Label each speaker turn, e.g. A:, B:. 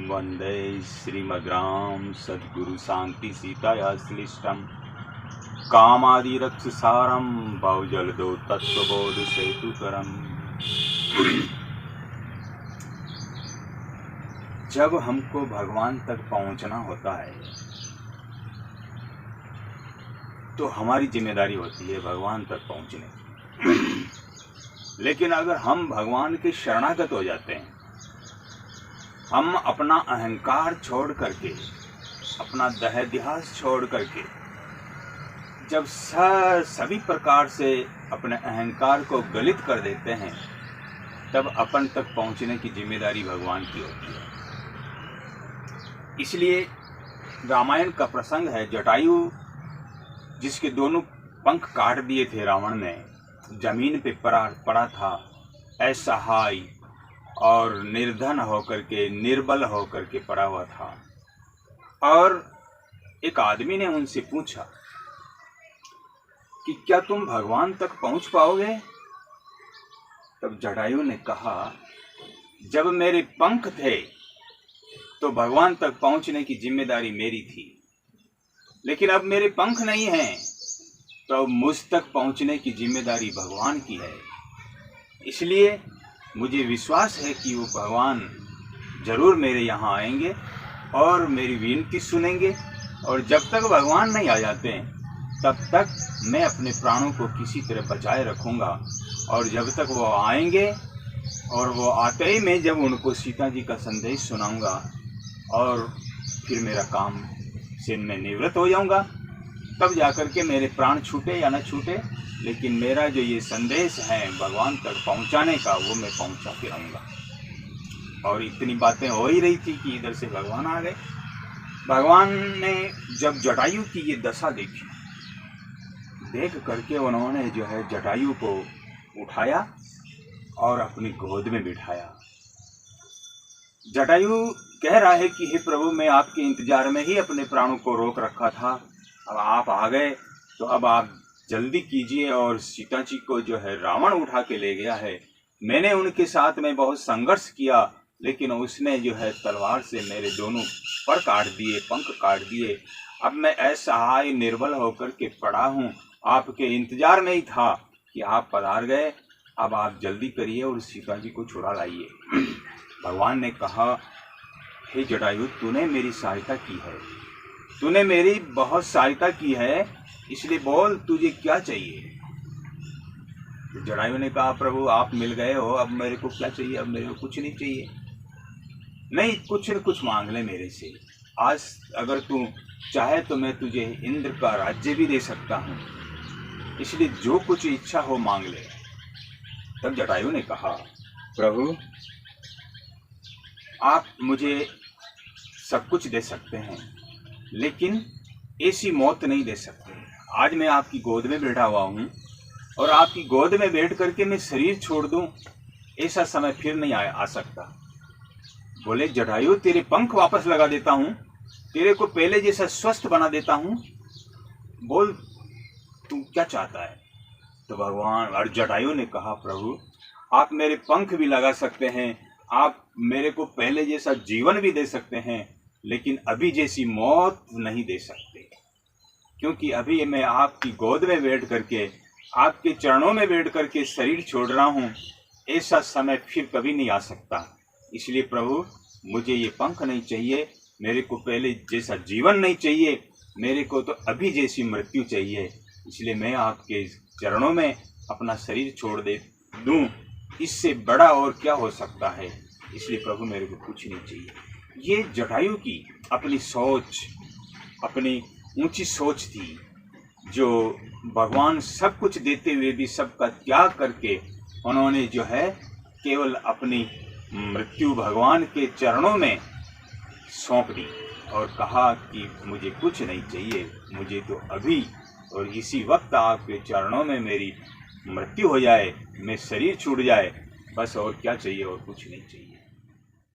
A: वंदे श्रीमद्राम सद्गुरु शांति सीताया श्लिष्टम कामादिरक्षसारं भवजलदो तत्त्वबोध सेतुकरम्। जब हमको भगवान तक पहुंचना होता है तो हमारी जिम्मेदारी होती है भगवान तक पहुंचने की। लेकिन अगर हम भगवान के शरणागत हो जाते हैं, हम अपना अहंकार छोड़ करके, अपना देहाध्यास छोड़ करके जब सभी प्रकार से अपने अहंकार को गलित कर देते हैं, तब अपन तक पहुंचने की जिम्मेदारी भगवान की होती है। इसलिए रामायण का प्रसंग है, जटायु जिसके दोनों पंख काट दिए थे रावण ने, जमीन पे पड़ा था, असहाय और निर्धन होकर के, निर्बल होकर के पड़ा हुआ था। और एक आदमी ने उनसे पूछा कि क्या तुम भगवान तक पहुंच पाओगे? तब जटायु ने कहा, जब मेरे पंख थे तो भगवान तक पहुंचने की जिम्मेदारी मेरी थी, लेकिन अब मेरे पंख नहीं हैं तो मुझ तक पहुंचने की जिम्मेदारी भगवान की है। इसलिए मुझे विश्वास है कि वो भगवान जरूर मेरे यहाँ आएंगे और मेरी विनती सुनेंगे, और जब तक भगवान नहीं आ जाते हैं तब तक मैं अपने प्राणों को किसी तरह बचाए रखूँगा। और जब तक वो आएंगे, और वो आते ही मैं जब उनको सीता जी का संदेश सुनाऊंगा और फिर मेरा काम से मैं निवृत्त हो जाऊंगा, तब जाकर के मेरे प्राण छूटे या न छूटे, लेकिन मेरा जो ये संदेश है भगवान तक पहुंचाने का, वो मैं पहुंचा के रहूँगा। और इतनी बातें हो ही रही थी कि इधर से भगवान आ गए। भगवान ने जब जटायु की ये दशा देखी, देख करके उन्होंने जो है जटायु को उठाया और अपनी गोद में बिठाया। जटायु कह रहा है कि हे प्रभु, मैं आपके इंतजार में ही अपने प्राणों को रोक रखा था, अब आप आ गए तो अब आप जल्दी कीजिए। और सीता जी को जो है रावण उठा के ले गया है। मैंने उनके साथ में बहुत संघर्ष किया, लेकिन उसने जो है तलवार से मेरे दोनों पर काट दिए, पंख काट दिए। अब मैं असहाय निर्बल होकर के पड़ा हूँ, आपके इंतजार में ही था कि आप पधार गए, अब आप जल्दी करिए और सीता जी को छुड़ा लाइए। भगवान ने कहा, हे जटायु, तूने मेरी सहायता की है, तूने मेरी बहुत सहायता की है, इसलिए बोल तुझे क्या चाहिए? तो जटायु ने कहा, प्रभु आप मिल गए हो, अब मेरे को क्या चाहिए? अब मेरे को कुछ नहीं चाहिए। नहीं, कुछ न कुछ मांग ले मेरे से। आज अगर तू चाहे तो मैं तुझे इंद्र का राज्य भी दे सकता हूँ, इसलिए जो कुछ इच्छा हो मांग ले। तब जटायु ने कहा, प्रभु आप मुझे सब कुछ दे सकते हैं, लेकिन ऐसी मौत नहीं दे सकते। आज मैं आपकी गोद में बैठा हुआ हूँ, और आपकी गोद में बैठ करके मैं शरीर छोड़ दूं, ऐसा समय फिर नहीं आ सकता। बोले, जटायु तेरे पंख वापस लगा देता हूँ, तेरे को पहले जैसा स्वस्थ बना देता हूँ, बोल तू क्या चाहता है? तो भगवान और जटायु ने कहा, प्रभु आप मेरे पंख भी लगा सकते हैं, आप मेरे को पहले जैसा जीवन भी दे सकते हैं, लेकिन अभी जैसी मौत नहीं दे सकते, क्योंकि अभी मैं आपकी गोद में बैठ करके, आपके चरणों में बैठ करके शरीर छोड़ रहा हूँ, ऐसा समय फिर कभी नहीं आ सकता। इसलिए प्रभु मुझे ये पंख नहीं चाहिए, मेरे को पहले जैसा जीवन नहीं चाहिए, मेरे को तो अभी जैसी मृत्यु चाहिए। इसलिए मैं आपके चरणों में अपना शरीर छोड़ दे दूँ, इससे बड़ा और क्या हो सकता है? इसलिए प्रभु मेरे को कुछ नहीं चाहिए। ये जटायु की अपनी सोच, अपनी ऊंची सोच थी, जो भगवान सब कुछ देते हुए भी सबका त्याग करके उन्होंने जो है केवल अपनी मृत्यु भगवान के चरणों में सौंप दी और कहा कि मुझे कुछ नहीं चाहिए, मुझे तो अभी और इसी वक्त आपके चरणों में मेरी मृत्यु हो जाए, मैं शरीर छूट जाए, बस और क्या चाहिए? और कुछ नहीं चाहिए।